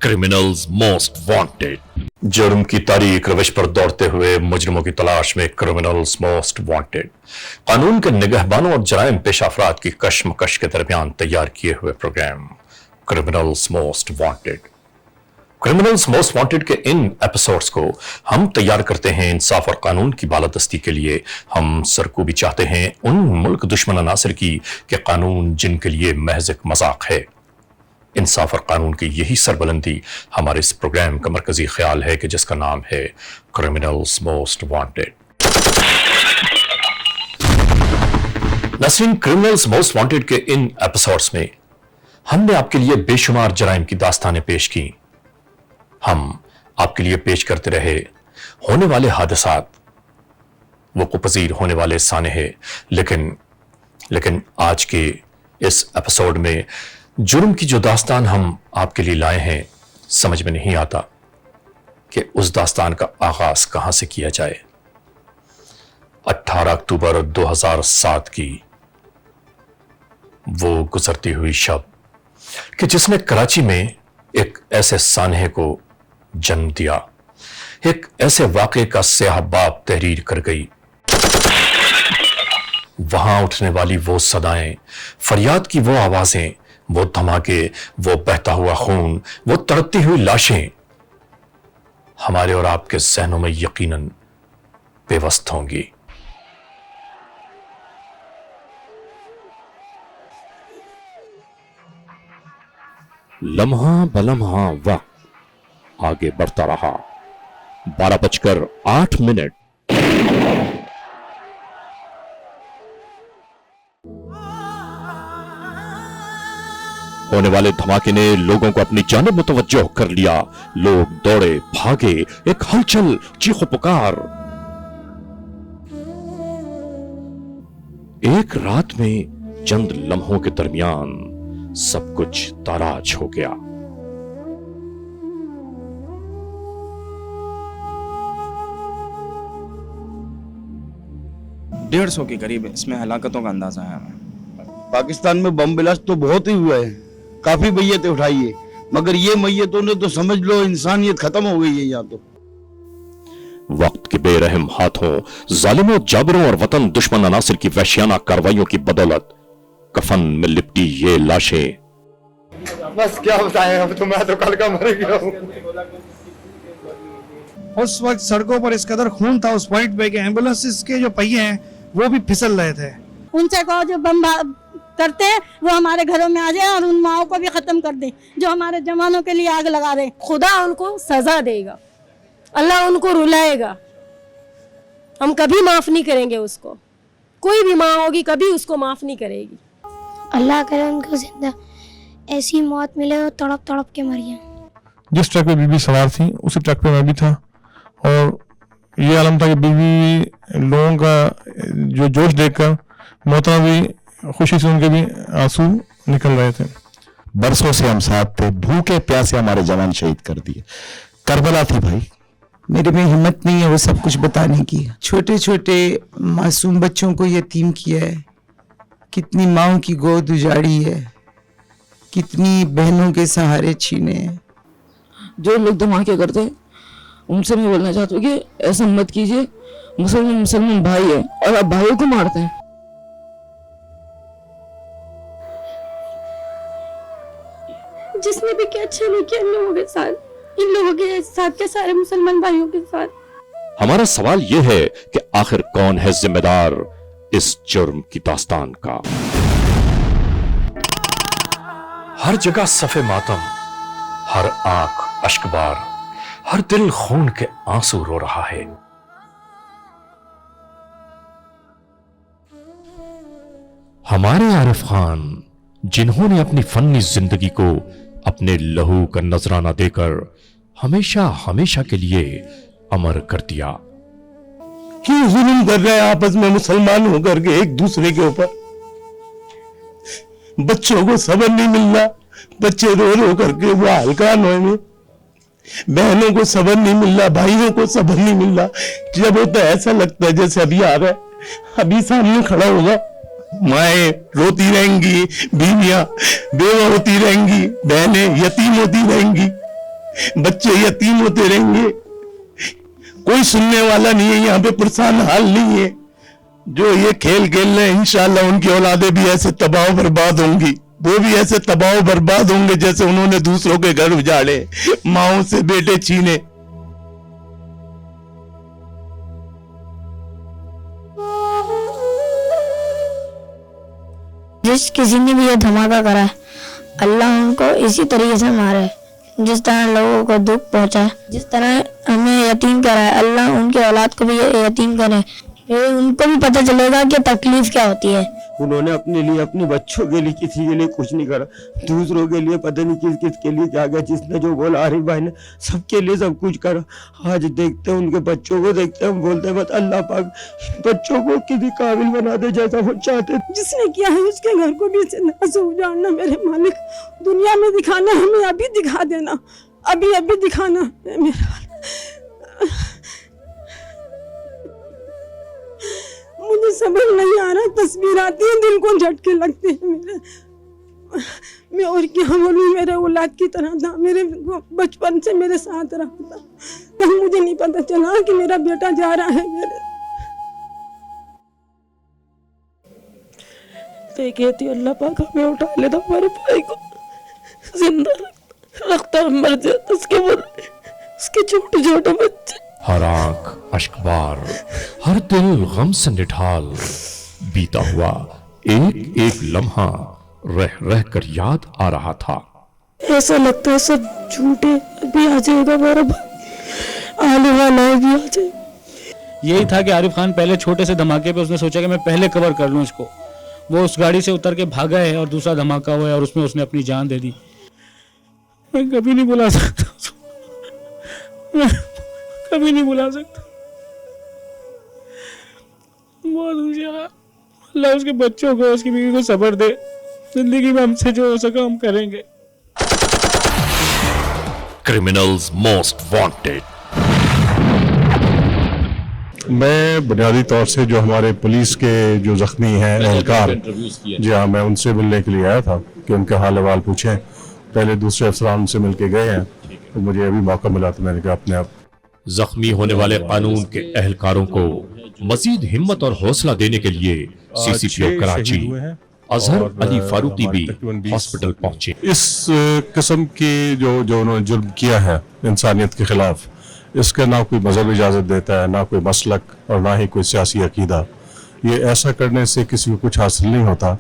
Criminals most wanted. जुर्म की तारीख रविश पर दौड़ते हुए मुजरिमों की तलाश में क्रिमिनल्स मोस्ट वांटेड, कानून के निगहबानों और जराइम पेश अफराद की कशमकश के दरमियान तैयार किए हुए programme criminals most wanted. Criminals most wanted के इन एपिसोड्स को हम तैयार करते हैं इंसाफ और कानून की बालादस्ती के लिए। हम सरकूबी चाहते हैं उन मुल्क दुश्मन अनासर की कि कानून जिनके लिए महज एक मजाक है। इंसाफ और कानून की यही सरबुलंदी हमारे इस प्रोग्राम का मरकजी ख्याल है कि जिसका नाम है क्रिमिनल्स मोस्ट वांटेड। नाज़रीन, क्रिमिनल्स मोस्ट वांटेड के इन एपिसोड्स में हमने आपके लिए बेशुमार जराइम की दास्तानें पेश की। हम आपके लिए पेश करते रहे होने वाले हादसात, वक़्फ़-पज़ीर होने वाले सानहे, लेकिन आज के इस एपिसोड में जुर्म की जो दास्तान हम आपके लिए लाए हैं, समझ में नहीं आता कि उस दास्तान का आगाज कहां से किया जाए। 18 अक्टूबर 2007 की वो गुजरती हुई शब कि जिसने कराची में एक ऐसे सानहे को जन्म दिया, एक ऐसे वाक़े का स्याह बाब तहरीर कर गई। वहां उठने वाली वो सदाएं, फरियाद की वो आवाजें, वो धमाके, वो बहता हुआ खून, वो तड़पती हुई लाशें हमारे और आपके ज़हनों में यकीनन पेवस्त होंगी। लम्हा बलम्हा वक्त आगे बढ़ता रहा। 12:08। होने वाले धमाके ने लोगों को अपनी जानिब मुतवज्जो कर लिया। लोग दौड़े भागे, एक हलचल, चीखो पुकार। एक रात में चंद लम्हों के दरमियान सब कुछ ताराज हो गया। डेढ़ 150 के करीब इसमें हलाकतों का अंदाजा है हमें। पाकिस्तान में बम ब्लास्ट तो बहुत ही हुआ है, काफी मैयतें उठाई है, मगर ये मैयतों ने तो समझ लो इंसानियत खत्म हो गई है यहाँ तो। वक्त के बेरहम हाथों, जालिमों, जाबरों और वतन दुश्मन अनासिर की वहशियाना कार्रवाइयों की बदौलत कफन में लिपटी ये लाशें। बस क्या बताएं, अब तो मैं तो कल का मर गया हूँ। उस वक्त सड़कों पर इस कदर खून था उस पॉइंट पे कि एम्बुलेंस के जो पहिए हैं वो भी फिसल रहे थे। उनसे कहो जो बम करते हैं वो हमारे घरों में आ जाए और उन माओं को भी खत्म कर दे जो हमारे जवानों के लिए आग लगा रहे। खुदा उनको सजा देगा, अल्लाह उनको रुलाएगा। हम कभी माफ नहीं करेंगे उसको, कोई भी माँ होगी कभी उसको माफ नहीं करेगी। अल्लाह करे उनको जिंदा ऐसी मौत मिले और तड़प तड़प के मर जाए। जिस ट्रक पे बीवी सवार थी उसी ट्रक पे मैं भी था, और ये आलम था कि बीवी लोगों का जो जोश देखकर मोहतरमा भी खुशी से उनके भी आंसू निकल रहे थे। बरसों से हम साथ थे, भूखे प्यासे हमारे जवान शहीद कर दिए। करबला थी भाई, मेरे में हिम्मत नहीं है वो सब कुछ बताने की। छोटे छोटे मासूम बच्चों को यतीम किया है, कितनी माओं की गोद उजाड़ी है, कितनी बहनों के सहारे छीने हैं। जो लोग धमाके करते हैं उनसे मैं बोलना चाहता हूँ कि ऐसा मत कीजिए। मुसलमान भाई है और आप भाइयों को मारते हैं। जिसने भी क्या अच्छा नहीं किया इन लोगों के साथ, इन लोगों के साथ के सारे मुसलमान भाइयों के साथ। हमारा सवाल यह है कि आखिर कौन है जिम्मेदार इस जुर्म की दास्तान का। हर जगह सफे मातम, हर आंख अश्कबार, हर दिल खून के आंसू रो रहा है। हमारे आरिफ खान, जिन्होंने अपनी फनी जिंदगी को अपने लहू का नजराना देकर हमेशा हमेशा के लिए अमर कर दिया। क्यों जुल्म कर रहे हैं आपस में मुसलमान होकर के एक दूसरे के ऊपर? बच्चों को सबर नहीं मिल रहा, बच्चे रो रो करके वो हल्कान हुए, बहनों को सबर नहीं मिल रहा, भाइयों को सबर नहीं मिल रहा। जब होता है ऐसा लगता है जैसे अभी आ रहा है, अभी सामने खड़ा होगा। माएं रोती रहेंगी, बीवियां बेवा होती रहेंगी, बहनें यतीम होती रहेंगी। बच्चे यतीम होते रहेंगे, कोई सुनने वाला नहीं है, यहाँ पे परेशान हाल नहीं है। जो ये खेल खेल रहे हैं इंशाल्लाह उनकी औलादें भी ऐसे तबाह बर्बाद होंगी, वो भी ऐसे तबाह बर्बाद होंगे जैसे उन्होंने दूसरों के घर उजाड़े, माओ से बेटे छीने। जिस किसी ने भी ये धमाका करा, अल्लाह उनको इसी तरीके से मारे, जिस तरह लोगों को दुख पहुंचा, जिस तरह हमें यतीम करा है, अल्लाह उनके औलाद को भी यतीम करे, उनको भी पता चलेगा कि तकलीफ क्या होती है। उन्होंने अपने लिए, अपने बच्चों के लिए, किसी के लिए कुछ नहीं करा, दूसरों के लिए पता नहीं किस किस के लिए क्या गया। जिसने जो बोला आरिफ भाई ने, सबके लिए सब कुछ करा। आज देखते हैं उनके बच्चों को, देखते हैं हम बोलते हैं बस अल्लाह पाक बच्चों को किसी काबिल बना दे जैसा वो चाहते। जिसने किया है उसके घर को भी जिंदा से उजाड़ना मेरे मालिक, दुनिया में दिखाना हमें अभी दिखा देना, अभी अभी दिखाना है मेरा। मुझे समझ नहीं आ रहा, तस्वीर आती है दिल को झटके लगते हैं मेरे। मैं और क्या बोलूं, मेरे औलाद की तरह था, मेरे बचपन से मेरे साथ रहा था, तो मुझे नहीं पता चला कि मेरा बेटा जा रहा है मेरे। तो कहती अल्लाह पाक हमें उठा लेता, हमारे भाई को जिंदा रखता, मर जाता उसके बदले उसके छोटे छोटे बच्चे। हर आंख अश्कबार, हर दिल गम से निढाल, बीता हुआ एक एक लम्हा रह रह कर याद आ रहा था। ऐसा लगता है सब झूठे, अभी आ जाएगा हमारा भाई, आने वाला है, भी आ जाएगा। यही था कि आरिफ खान पहले छोटे से धमाके पे उसने सोचा कि मैं पहले कवर कर लूं इसको। वो उस गाड़ी से उतर के भागा है और दूसरा धमाका हुआ है और उसमें उसने अपनी जान दे दी। मैं कभी नहीं भुला सकता, मैं कभी नहीं भुला सकता। बहुत होशियार, अल्लाह उसके बच्चों को, उसकी बीवी को सब्र दे। जिंदगी में हमसे जो हो सका हम करेंगे। Criminals most wanted. मैं बुनियादी तौर से जो हमारे पुलिस के जो जख्मी हैं एहलकार, जी हाँ, मैं उनसे मिलने के लिए आया था कि उनके हाल अहवाल पूछें। पहले दूसरे अफसरान उनसे मिल के गए हैं, तो मुझे अभी मौका मिला तो मैंने कहा अपने आप। जख्मी होने वाले कानून के एहलकारों को मजीद हिम्मत और हौसला देने के लिए सीसीपीओ कराची अजहर अली फारूकी भी हॉस्पिटल पहुंचे। इस किस्म की जो उन्होंने जुर्म किया है इंसानियत के खिलाफ, इसका ना कोई मजहब इजाज़त देता है, ना कोई मसलक और ना ही कोई सियासी अकीदा। ये ऐसा करने से किसी को कुछ हासिल नहीं होता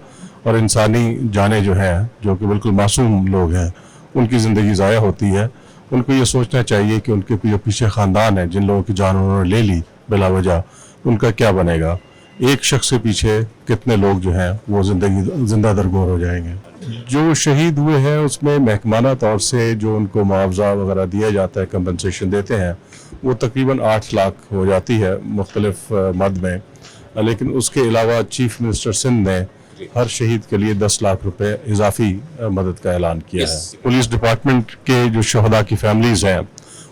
और इंसानी जानें जो हैं, जो कि बिल्कुल मासूम लोग हैं, उनकी ज़िंदगी ज़ाया होती है। उनको ये सोचना चाहिए कि उनके जो पीछे ख़ानदान है, जिन लोगों की जान उन्होंने ले ली बिला वजह, उनका क्या बनेगा। एक शख्स के पीछे कितने लोग जो हैं वो जिंदा दरगोर हो जाएंगे। जो शहीद हुए हैं उसमें महकमाना तौर से जो उनको मुआवजा वगैरह दिया जाता है, कंपनसेशन देते हैं, वो तकरीबन 8 लाख हो जाती है मुख्तलिफ मद में। लेकिन उसके अलावा चीफ मिनिस्टर सिंध ने हर शहीद के लिए 10 लाख रुपए इजाफी मदद का ऐलान किया है। पुलिस डिपार्टमेंट के जो शहदा की फैमिलीज हैं,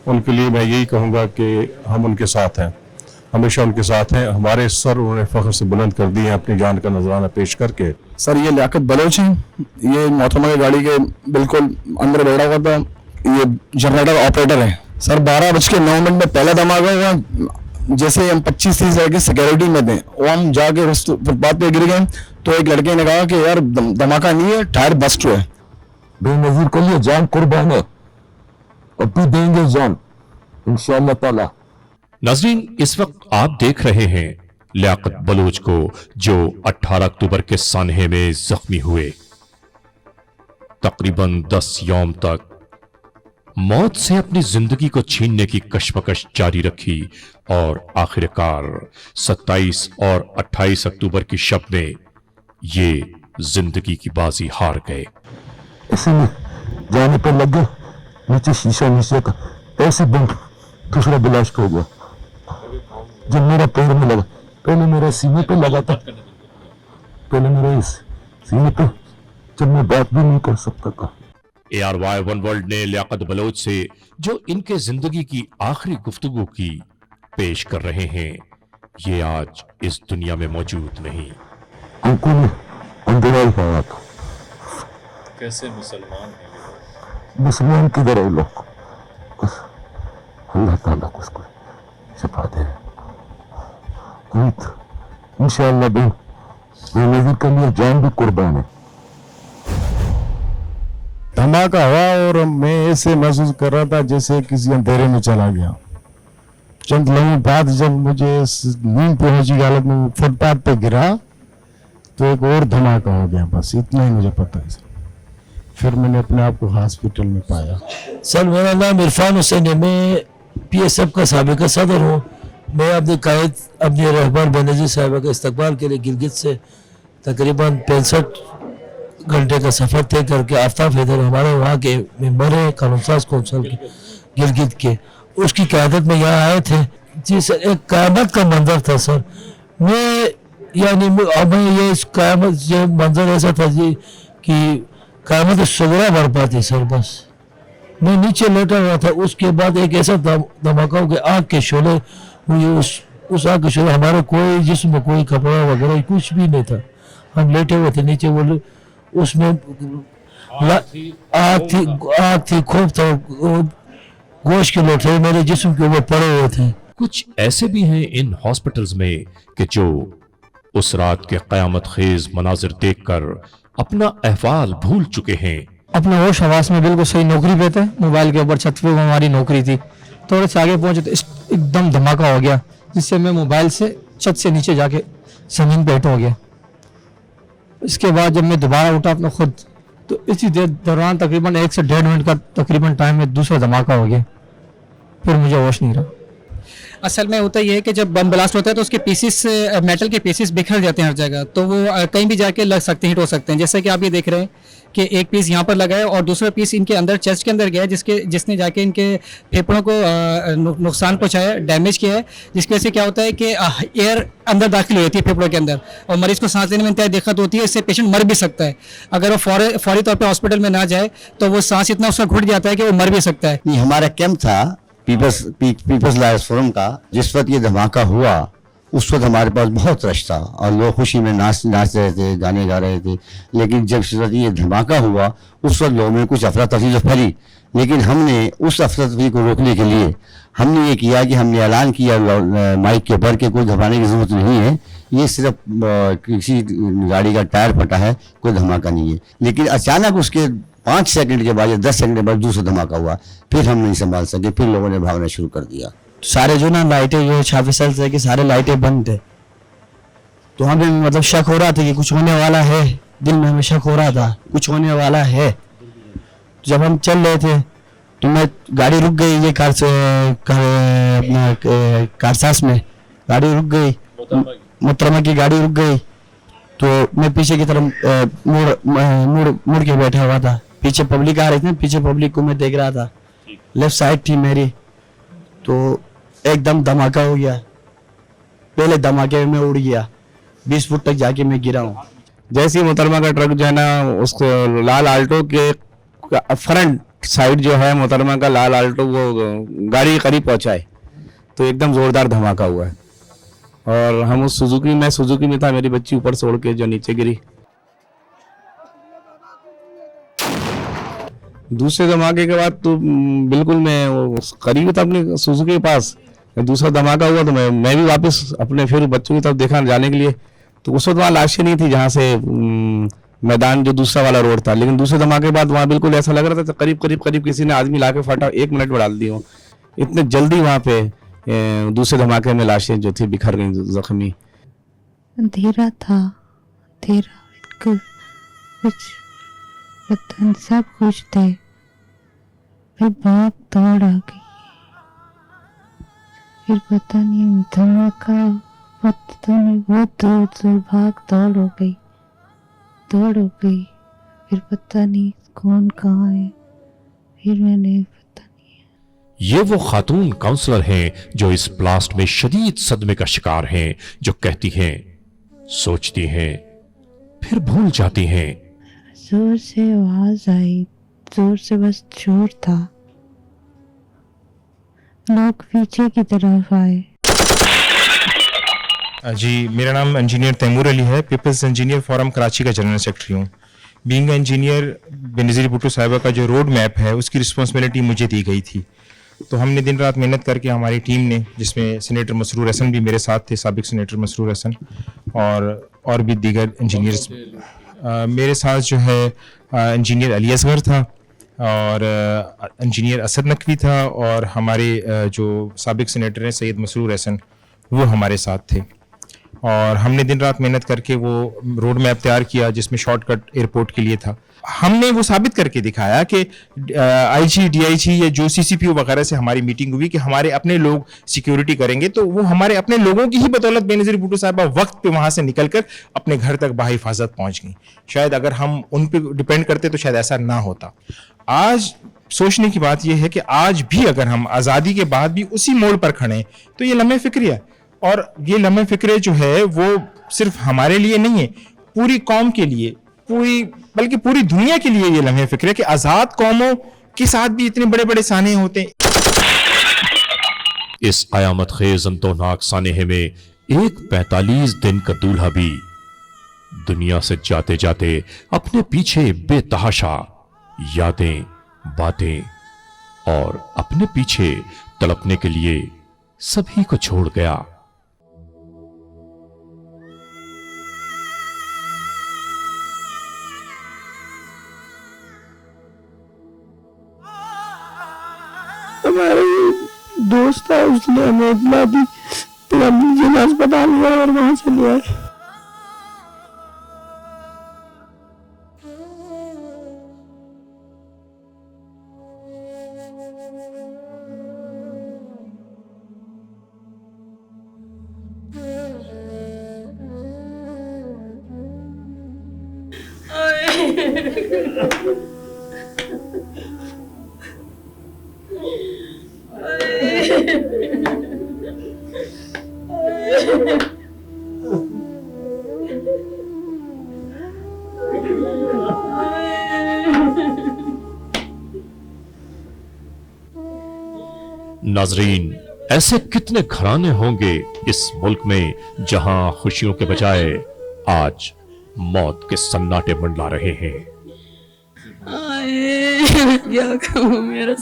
उनके लिए मैं यही कहूँगा कि हम उनके साथ हैं, हमेशा उनके साथ हैं। हमारे सर उन्होंने फख्र से बुलंद कर दिए हैं अपनी जान का नजराना पेश करके। सर ये लियाकत बलोच हैं, ये मोहतरमा की गाड़ी के बिल्कुल अंदर बैठा हुआ था, ये जनरेटर ऑपरेटर है। सर 12:09 में पहला धमाका हुआ, जैसे हम 25-30 लड़के सिक्योरिटी में थे, वो हम जाके फुटपाथ पे गिर गए, तो एक लड़के ने कहा कि यार धमाका नहीं है, टायर बस्ट हुआ है। बेनजीर के लिए जान कुर्बान है, अब भी देंगे जान इंशाअल्लाह ताला। नाज़रीन, इस वक्त आप देख रहे हैं लियाकत बलोच को, जो 18 अक्टूबर के सानहे में जख्मी हुए। तकरीबन 10 यौम तक मौत से अपनी जिंदगी को छीनने की कशमकश जारी रखी और आखिरकार 27 और 28 अक्टूबर की शब में ये जिंदगी की बाजी हार गए। ऐसे में जाने पर लग गया, नीचे शीशा नीचे का ऐसे बम दूसरा ब्लास्ट हो गया। जब मेरा पैर में लगा, पहले मेरे सीने पे लगा था, पहले मेरे इस सीने पे, जब मैं बात भी नहीं कर सकता था। ARY वन वर्ल्ड ने लियाकत बलोच से जो इनके जिंदगी की आखिरी गुफ्तगू की पेश कर रहे हैं, ये आज इस दुनिया में मौजूद नहीं। आंखों में अंधेरा ही आया था। कैसे मुसलमान हैं? मुसलमान किधर है लोग? अल्लाह ताला को उसको शिफा दे। इंशाअल्लाह बेनज़ीर के लिए जान भी कुर्बान है। धमाका हुआ और मैं ऐसे महसूस कर रहा था जैसे किसी अंधेरे में चला गया। चंद लम्हों बाद जब मुझे नींद पे होश की हालत में फुटपाथ पे गिरा तो एक और धमाका हो गया, बस इतना ही मुझे पता है सर। फिर मैंने अपने आप को हॉस्पिटल में पाया। सर मेरा नाम इरफान हुसैन है, मैं PSF का साबिका सदर हूँ। मैं अपने कायद अपने रहबर बेनज़ीर साहिबा के इस्तकबाल के लिए गिलगित से तकरीबन 65 घंटे का सफ़र तय करके आफ्ताब हैदर हमारे वहाँ के मेंबर हैं कानूनसाज कौंसिल के गिलगित के, उसकी क़यादत में यहाँ आए थे। जी सर, एक क़यामत का मंजर था सर। मैं ये इस क़यामत ये मंजर ऐसा था जी कि क़यामत सुगरा बरपा थी सर। बस मैं नीचे लेटा हुआ था, उसके बाद एक ऐसा धमाका हो गया, आग के शोले हुए। उस आग के शोले हमारे कोई जिस्म में कोई कपड़ा वगैरह कुछ भी नहीं था, हम लेटे हुए थे नीचे। वो उसमें आग थी, खूब था, गोश्त के लोटे मेरे जिस्म के ऊपर पड़े हुए थे। कुछ ऐसे भी हैं इन हॉस्पिटल्स में कि जो उस रात के क़यामत खेज मनाजिर देखकर अपना अहवाल भूल चुके हैं। अपना होश हवास में बिल्कुल सही नौकरी पे थे, मोबाइल के ऊपर छत पे हमारी नौकरी थी। थोड़े से आगे पहुंचे तो एकदम धमाका हो गया, जिससे मैं मोबाइल से छत से नीचे जाके जमीन पे हिट हो गया। इसके बाद जब मैं दोबारा उठा अपना खुद, तो इसी दौरान तकरीबन 1 से 1.5 मिनट का तकरीबन टाइम में दूसरा धमाका हो गया, फिर मुझे होश नहीं रहा। असल में होता ये है कि जब बम ब्लास्ट होता है तो उसके पीसेस, मेटल के पीसेस बिखर जाते हैं हर जगह, तो वो कहीं भी जाके लग सकते हैं, हिट हो सकते हैं। जैसे कि आप ये देख रहे हैं कि एक पीस यहाँ पर लगा है और दूसरा पीस इनके अंदर चेस्ट के अंदर गया है, जिसने जाके इनके फेफड़ों को नुकसान पहुँचाया, डैमेज किया है, जिसकी वजह से क्या होता है कि एयर अंदर दाखिल हो जाती है फेफड़ों के अंदर और मरीज को सांस लेने में इंतहाई दिक्कत होती है। इससे पेशेंट मर भी सकता है। अगर वो फौरी तौर पर हॉस्पिटल में ना जाए तो वो सांस इतना उसका घुट जाता है कि वो मर भी सकता है। हमारा कैंप था पीपल्स लायंस फोरम का, जिस वक्त ये धमाका हुआ उस वक्त हमारे पास बहुत रश था और लोग खुशी में नाच रहे थे, गाने गा रहे थे। लेकिन जब ये धमाका हुआ उस वक्त लोगों में कुछ अफरा तफरी तो फैली, लेकिन हमने उस अफरा तफरी को रोकने के लिए हमने ये किया कि हमने ऐलान किया माइक के ऊपर कि कोई घबराने की जरूरत नहीं है, ये सिर्फ किसी गाड़ी का टायर फटा है, कोई धमाका नहीं है। लेकिन अचानक उसके 5 सेकंड के बाद या 10 सेकंड के बाद दूसरा धमाका हुआ, फिर हम नहीं संभाल सके, फिर लोगों ने भागना शुरू कर दिया। सारे जो ना लाइटें जो छापे सेल थे कि सारे लाइटें बंद थे, तो हमें मतलब शक हो रहा था कि कुछ होने वाला है। दिल में हमें शक हो रहा था कुछ होने वाला है। जब हम चल रहे थे तो मैं गाड़ी रुक गई, ये अपना कारसास में गाड़ी रुक गई, मोहतरमा की गाड़ी रुक गई, तो मैं पीछे की तरफ मुड़ के बैठा हुआ था। पीछे पब्लिक आ रही थी, पीछे पब्लिक को मैं देख रहा था, लेफ्ट साइड थी मेरी, तो एकदम धमाका हो गया। पहले धमाके में उड़ गया, 20 फुट तक जाके मैं गिरा हूँ। जैसे ही मोहतरमा का ट्रक जो है ना उसको लाल आल्टो के फ्रंट साइड जो है मोहतरमा का लाल आल्टो वो गाड़ी के करीब पहुंचा है, तो एकदम जोरदार धमाका हुआ है। और हम उस मैं सुजुकी में था, मेरी बच्ची ऊपर से उड़ के जो नीचे गिरी। दूसरे धमाके के बाद तो बिल्कुल मैं करीब था अपने सुजुकी के पास। दूसरा धमाका हुआ तो मैं भी वापस अपने फिर बच्चों की तरफ देखा जाने के लिए, तो उस वक्त वहाँ लाशें नहीं थी जहाँ से मैदान जो दूसरा वाला रोड था। लेकिन दूसरे धमाके के बाद वहाँ बिल्कुल ऐसा लग रहा था तो करीब किसी ने आदमी ला के फटा 1 मिनट में डाल दी हो। इतने जल्दी वहाँ पे दूसरे धमाके में लाशें जो थी बिखर गई जख्मी। अंधेरा था, अंधेरा कुछ वतन सब कुछ थे, फिर भाग दौड़ आ गई, फिर पता नहीं धमाका, पता नहीं बहुत दूर भाग दौड़ हो गई, फिर पता नहीं कौन कहाँ है, फिर मैंने पता नहीं। ये वो खातून काउंसलर हैं जो इस ब्लास्ट में शदीद सदमे का शिकार हैं, जो कहती हैं, सोचती हैं, फिर भूल जाती हैं। जोर से आवाज आई, जोर से बस शोर था, लोग पीछे की तरफ आए। जी, मेरा नाम इंजीनियर तैमूर अली है, पीपल्स इंजीनियर फोरम कराची का जनरल सेक्रेटरी हूँ। बीइंग इंजीनियर बेनज़ीर भुट्टो साहिबा का जो रोड मैप है उसकी रिस्पॉन्सिबिलिटी मुझे दी गई थी। तो हमने दिन रात मेहनत करके हमारी टीम ने, जिसमें सेनेटर मसरूर हसन भी मेरे साथ थे, साबिक सेनेटर मसरूर हसन, और भी दीगर इंजीनियर्स मेरे साथ जो है, इंजीनियर अली असगर था और इंजीनियर असद नकवी था, और हमारे जो साबिक सेनेटर हैं सैयद मसरूर हसन, वो हमारे साथ थे। और हमने दिन रात मेहनत करके वो रोड मैप तैयार किया जिसमें शॉर्टकट एयरपोर्ट के लिए था। हमने वो साबित करके दिखाया कि आईजी, डीआईजी या जो सीसीपीओ वगैरह से हमारी मीटिंग हुई कि हमारे अपने लोग सिक्योरिटी करेंगे, तो वो हमारे अपने लोगों की ही बदौलत बेनज़ीर भुट्टो साहिबा वक्त पे वहाँ से निकलकर अपने घर तक बाहिफाजत पहुँच गई। शायद अगर हम उन पर डिपेंड करते तो शायद ऐसा ना होता। आज सोचने की बात यह है कि आज भी अगर हम आज़ादी के बाद भी उसी मोड़ पर खड़े हैं तो ये लम्हे फ़िक्र है, और ये लम्हे फ़िक्र जो है वो सिर्फ हमारे लिए नहीं है, पूरी कौम के लिए, बल्कि पूरी दुनिया के लिए ये लम्हे फ़िक्र है कि आज़ाद कौमों के साथ भी इतने बड़े बड़े साने होते हैं। इस क़यामत खेज़ अंतोनाक सानेहे में एक 45 दिन का दूल्हा भी दुनिया से जाते जाते अपने पीछे बेतहाशा यादें, बातें और अपने पीछे तड़पने के लिए सभी को छोड़ गया। हमारा दोस्त था, उसने हमें इतना दी, फिर हम जिला अस्पताल गए और वहां से ले आए। नाजरीन, ऐसे कितने घराने होंगे इस मुल्क में जहां खुशियों के बजाय आज मौत के सन्नाटे मंडला रहे हैं। क्या कहूँ, मेरा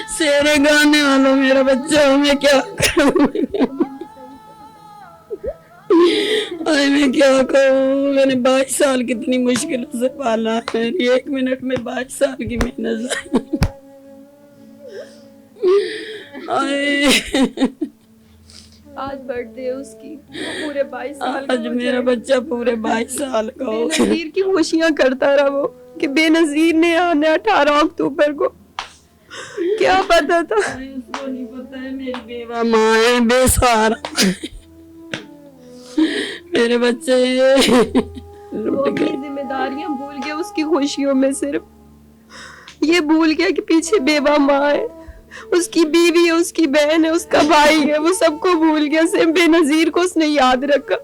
शेरे गाने वालों मेरा बच्चा हो, मैं क्या करूँ, मैं क्या कहूँ। मैंने 22 साल कितनी मुश्किलों से पाला है, मेरी 1 मिनट में 22 साल की मेहनत। आज बर्थडे है उसकी, पूरे 22 साल आज मेरा बच्चा पूरे 22 साल का हो। बेनज़ीर की खुशियां करता रहा वो कि बेनज़ीर ने आने 18 अक्टूबर को, क्या पता था। उसको नहीं पता है मेरी बेवा माँ है, बेसहारा मेरे बच्चे वो अपनी जिम्मेदारियां भूल गया उसकी खुशियों में, सिर्फ ये भूल गया कि पीछे बेवा माँ है, उसकी बीवी है, उसकी बहन है, उसका भाई है, वो सबको भूल गया, सिर्फ बेनज़ीर को उसने याद रखा।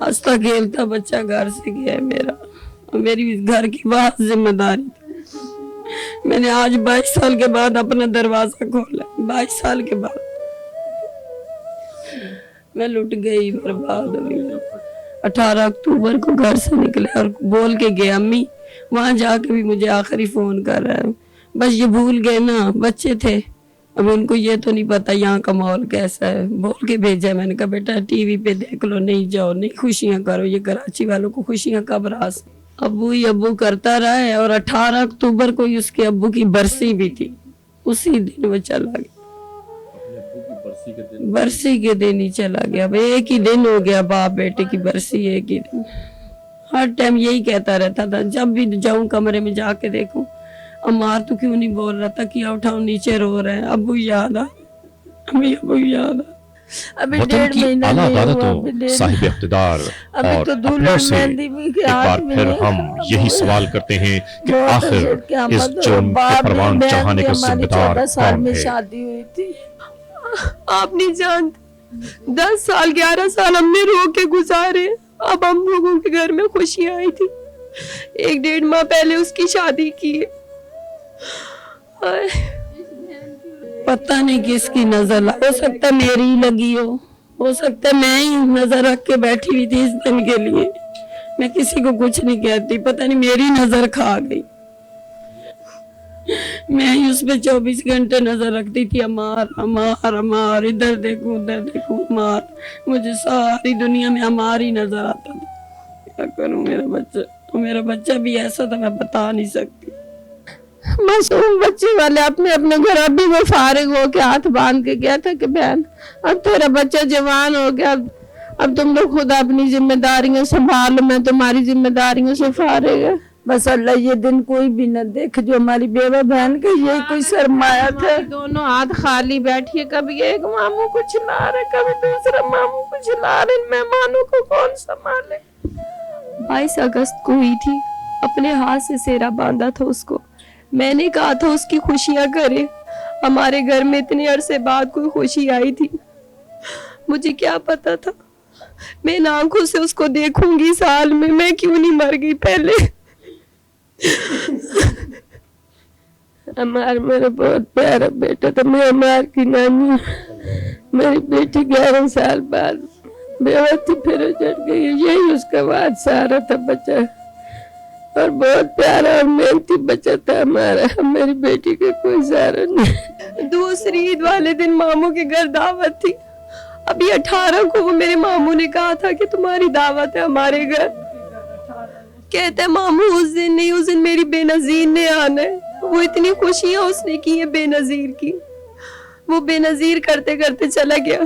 हंसता खेलता बच्चा घर से गया है मेरा, मेरी घर की बहुत जिम्मेदारी थी। मैंने आज 22 साल के बाद अपना दरवाजा खोला, 22 साल के बाद मैं लुट गई, बर्बाद हो गई। 18 अक्टूबर को घर से निकले और बोल के गए, अम्मी वहां जाके भी मुझे आखिरी फोन कर रहा है, बस ये भूल गए ना, बच्चे थे, अब उनको ये तो नहीं पता यहाँ का माहौल कैसा है। बोल के भेजा, मैंने कहा बेटा टीवी पे देख लो, नहीं जाओ, नहीं खुशियाँ करो, ये कराची वालों को खुशियाँ कब रास। अब्बू ही अब्बू करता रहा है, और 18 अक्टूबर को उसके अब्बू की बरसी भी थी, उसी दिन वो चला गया, बरसी के दिन ही चला गया। अब एक ही दिन हो गया बाप बेटे की बरसी, एक ही दिन। हर टाइम यही कहता रहता था, जब भी जाऊं कमरे में जाके देखूं, अमार तो क्यों नहीं बोल रहा था, किया उठाओ नीचे रो रहे हैं, अब्बू याद आ, अभी अब्बू याद आ। अभी वतन 1.5 की महीना आला नहीं हुआ, अदालतों, अभी 1.5 साहिब इख्तिदार अभी और तो दूल्हा अपनों से मेहंदी भी एक बार हाथ फिर में हम यही सवाल करते हैं कि आखिर इस जुर्म के परवान चढ़ाने का जिम्मेदार 14 साल कौन में है। शादी हुई थी। आप नहीं जानते, 10 साल 11 साल हमने रो के गुजारे। अब हम लोगों के घर में खुशियां आई थी, 1-1.5 माह पहले उसकी शादी की है। पता नहीं किसकी नजर लगी, हो सकता है मेरी ही लगी हो सकता है मैं ही नजर रख के बैठी हुई थी इस दिन के लिए। मैं किसी को कुछ नहीं कहती, पता नहीं मेरी नजर खा गई। मैं ही उस पे 24 घंटे नजर रखती थी, अमार अमार अमार, इधर देखूं उधर देखूं अमार, मुझे सारी दुनिया में अमार ही नजर आता था। क्या करूं, मेरा बच्चा भी ऐसा था, मैं बता नहीं सकती। मासूम बच्चे वाले अपने अपने घर, अभी वो फारिग हो के हाथ बांध के गया था कि बहन अब तेरा बच्चा जवान हो गया, अब तुम लोग खुद अपनी जिम्मेदारियां संभालो, मैं तुम्हारी जिम्मेदारियों से फारिग है। बस अल्लाह ये दिन कोई भी न देखे जो हमारी बेवा बहन का ये कोई सरमाया था। दोनों हाथ खाली बैठी है, कभी एक मामू को चिल्ला रहे, कभी दूसरा मामू को चिल्ला रहे, मेहमानों को कौन संभाले। 22 अगस्त को हुई थी, अपने हाथ से सेहरा बांधा था उसको, मैंने कहा था उसकी खुशियां करे। हमारे घर में इतने अरसे बाद कोई खुशी आई थी, मुझे क्या पता था मैं इन आंखों से उसको देखूंगी साल में, मैं क्यों नहीं मर गई पहले। अमार मेरा बहुत प्यारा बेटा था, मैं अमार की नानी, मेरी बेटी 11 साल बाद बेवा थी, फिर उजड़ गई, यही उसका वाद सहारा था बच्चा, और बहुत प्यारा और मेहनती बच्चा था हमारा, मेरी बेटी का कोई सहारा नहीं। दूसरी ईद वाले दिन मामू के घर दावत थी, अभी 18 को वो मेरे मामू ने कहा था कि तुम्हारी दावत है हमारे घर। कहते मामू उस दिन नहीं, उस दिन मेरी बेनजीर ने आना है। वो इतनी खुशियां उसने की है बेनजीर की, वो बेनजीर करते करते चला गया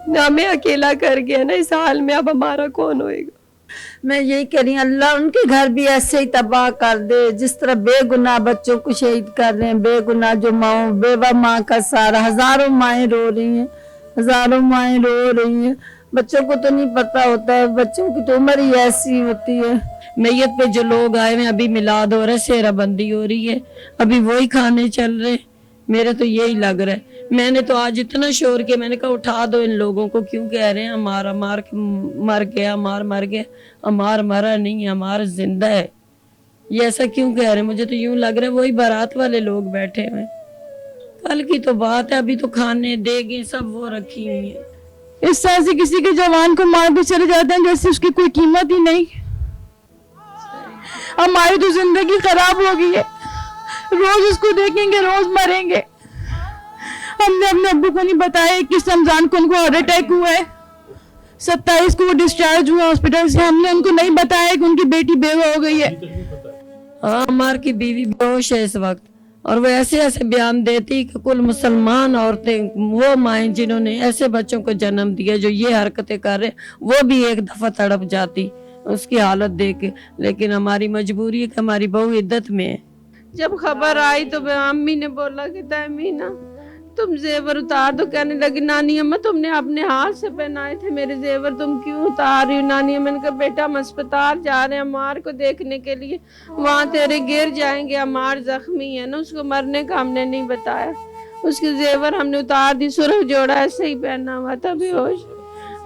ना, मैं अकेला कर गया ना इस हाल में, अब हमारा कौन होएगा। मैं यही कह रही हूँ अल्लाह उनके घर भी ऐसे ही तबाह कर दे, जिस तरह बेगुनाह बच्चों को शहीद कर रहे हैं, बेगुनाह जो माँ बेवा माँ का सहारा, हजारों माएँ रो रही हैं, हजारों माएँ रो रही हैं, बच्चों को तो नहीं पता होता है, बच्चों की तो उम्र ही ऐसी होती है। मैयत पे जो लोग आए हैं, अभी मिलाद हो रहा है, सेहरा बंदी हो रही है, अभी वही खाने चल रहे, मेरा तो यही लग रहा है। मैंने तो आज इतना शोर किया, मैंने कहा उठा दो इन लोगों को, क्यों कह रहे हैं हमारा मार मर गया, हमार मर गया, हमार मरा नहीं है, हमारा जिंदा है, ये ऐसा क्यों कह रहे हैं। मुझे तो यूं लग रहा है वही बारात वाले लोग बैठे हुए, कल की तो बात है, अभी तो खाने देगे सब वो रखी हुई है। इस तरह से किसी के जवान को मार के चले जाते हैं जैसे उसकी कोई कीमत ही नहीं। हमारी तो जिंदगी खराब हो गई है, रोज उसको देखेंगे रोज मरेंगे। हमने अपने अब्बू को नहीं बताया 21 रमजान को उनको हार्ट अटैक हुआ है, 27 को वो डिस्चार्ज हुआ हॉस्पिटल से, हमने उनको नहीं बताया कि उनकी बेटी बेवा हो गई है। हमार की बीवी बेहोश है इस वक्त, और वो ऐसे ऐसे बयान देती कि कुल मुसलमान औरतें, वो माएँ जिन्होंने ऐसे बच्चों को जन्म दिया जो ये हरकतें कर रहे, वो भी एक दफा तड़प जाती उसकी हालत देख के। लेकिन हमारी मजबूरी है कि हमारी बहू इद्दत में है। जब खबर आई तो अम्मी ने बोला कि तहमीना तुम जेवर उतार दो, कहने लगी नानी अम्मा तुमने अपने हाथ से पहनाए थे मेरे जेवर, तुम क्यों उतार रही हो। नानी मैंने कहा बेटा हम अस्पताल जा रहे हैं अमार को देखने के लिए, वहाँ तेरे गिर जाएंगे, अमार जख्मी है ना, उसको मरने का हमने नहीं बताया, उसके जेवर हमने उतार दी, सुरख जोड़ा ऐसे ही पहना हुआ था बेहोश।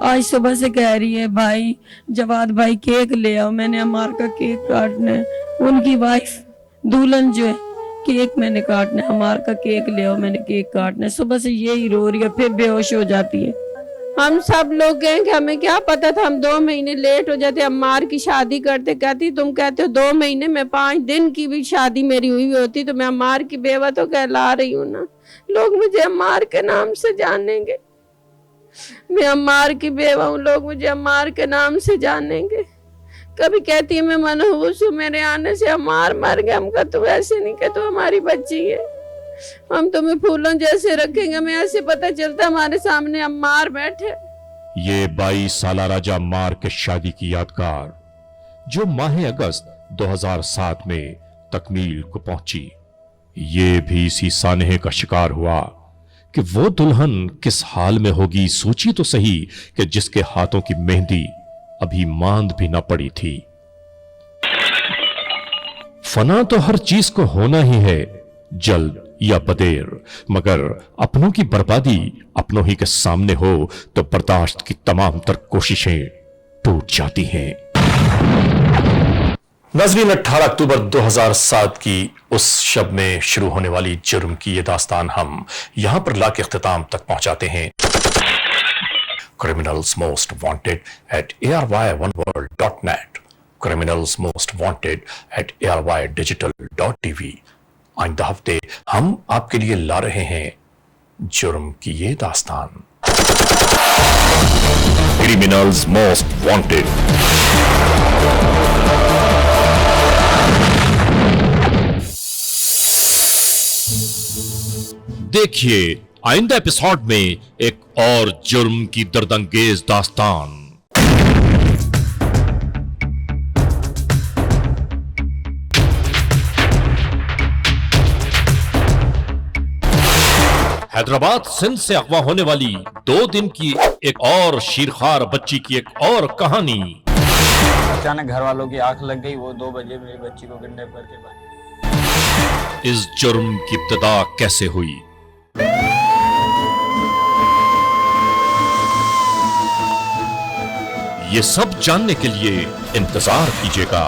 आज सुबह से कह रही है भाई जवाद भाई केक ले आओ, मैंने अमार का केक काटना है, उनकी वाइफ दुल्हन जो है केक मैंने काटना है, अमार का केक ले आओ, मैंने केक काटना है। सुबह से यही रो रही है, फिर बेहोश हो जाती है। हम सब लोग कहें कि हमें क्या पता था, हम 2 महीने लेट हो जाते अम्मार की शादी करते। कहती तुम कहते हो 2 महीने में 5 दिन की भी शादी मेरी हुई होती तो मैं अम्मार की बेवा तो कहला रही हूँ ना, लोग मुझे अम्मार के नाम से जानेंगे, मैं अम्मार की बेवा हूँ, लोग मुझे अम्मार के नाम से जानेंगे। कभी कहती है मैं मनहूस हूँ मेरे आने से, अम्मार मर गया, हम कहते ऐसे नहीं कहते हमारी बच्ची है, हम तुम्हें फूलों जैसे रखेंगे, हमें ऐसे पता चलता हमारे सामने अम्मार बैठे। ये 22 साला राजा अम्मार के शादी की यादगार जो माह अगस्त 2007 में तकमील को पहुंची, ये भी इसी सानहे का शिकार हुआ कि वो दुल्हन किस हाल में होगी। सोची तो सही कि जिसके हाथों की मेहंदी अभी मांद भी न पड़ी थी। फना तो हर चीज को होना ही है, जल्द या बदेर, मगर अपनों की बर्बादी अपनों ही के सामने हो तो बर्दाश्त की तमाम तर कोशिशें टूट जाती हैं। नाज़रीन, 18 अक्टूबर 2007 की उस शब में शुरू होने वाली जुर्म की ये दास्तान हम यहां पर लाके इख्तिताम तक पहुंचाते हैं। Criminals most wanted at ARY1world.net. criminals most wanted at ARYdigital.tv। आइंदा हफ्ते हम आपके लिए ला रहे हैं जुर्म की ये दास्तान, क्रिमिनल्स मोस्ट वांटेड। देखिए आइंदा एपिसोड में एक और जुर्म की दर्दंगेज दास्तान। हैदराबाद सिंध से अगवा होने वाली 2 दिन की एक और शीरखार बच्ची की एक और कहानी। अचानक घर वालों की आंख लग गई, वो 2 बजे मेरी बच्ची को किडनैप करके भाग। इस जुर्म की इब्तिदा कैसे हुई, ये सब जानने के लिए इंतजार कीजिएगा